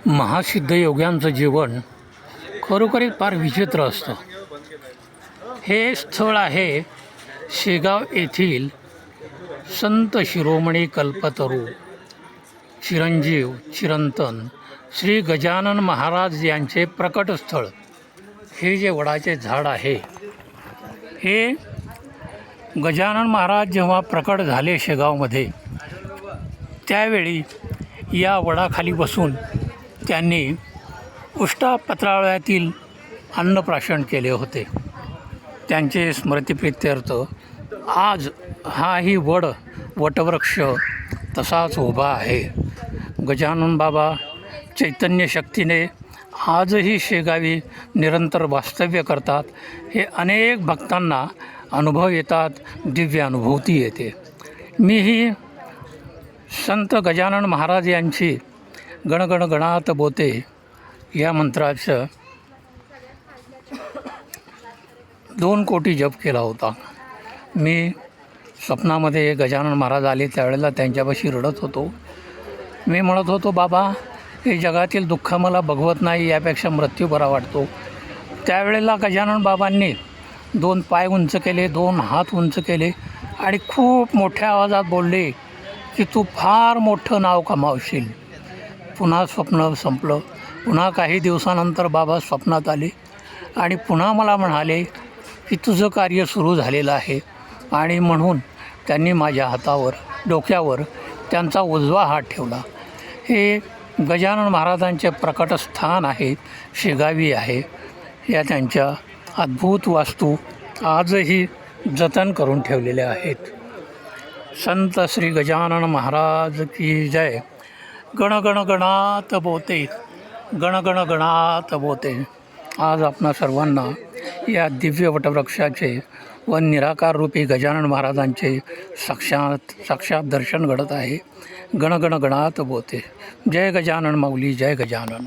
महासिद्ध योग्यांचं जीवन खरोखरीच फार विचित्र असतं. हे स्थळ आहे शेगाव येथील संत शिरोमणी कल्पतरू चिरंजीव चिरंतन श्री गजानन महाराज यांचे प्रकट स्थळ. हे जे वडाचे झाड आहे, हे गजानन महाराज जेव्हा प्रकट झाले शेगावमध्ये, त्यावेळी या वडाखाली बसून त्यांनी उष्टापत्रावळ्यातील अन्नप्राशन केले होते. त्यांचे स्मृतिप्रित्यर्थ आज हाही वटवृक्ष तसाच उभा आहे. गजानन बाबा चैतन्य शक्तीने आजही शेगावी निरंतर वास्तव्य करतात. हे अनेक भक्तांना अनुभव येतात, दिव्य अनुभूती येते. मीही संत गजानन महाराज यांची गणगण गणात बोते या मंत्राचं 2 कोटी जप केला होता. मी स्वप्नामध्ये गजानन महाराज आले त्यावेळेला त्यांच्यापाशी रडत होतो. मी म्हणत होतो, बाबा हे जगातील दुःख मला बघवत नाही, यापेक्षा मृत्यू बरा वाटतो. त्यावेळेला गजानन बाबांनी 2 पाय उंच केले, 2 हात उंच केले आणि खूप मोठ्या आवाजात बोलले की तू फार मोठं नाव कमावशील. पुन्हा स्वप्न संपलं. पुन्हा काही दिवसानंतर बाबा स्वप्नात आले आणि पुन्हा मला म्हणाले की तुझं कार्य सुरू झालेलं आहे. आणि म्हणून त्यांनी माझ्या हातावर, डोक्यावर त्यांचा उजवा हात ठेवला. हे गजानन महाराजांचे प्रकट स्थान आहे, शेगावी आहे. या त्यांच्या अद्भुत वास्तू आजही जतन करून ठेवलेल्या आहेत. संत श्री गजानन महाराज की जय. गण गण गणात बोते, गण गण गणात बोते. आज आपणा सर्वांना या दिव्य वटवृक्षाचे व निराकार रूपी गजानन महाराजांचे साक्षात दर्शन घडत आहे. गण गण गणात बोते. जय गजानन माऊली, जय गजानन.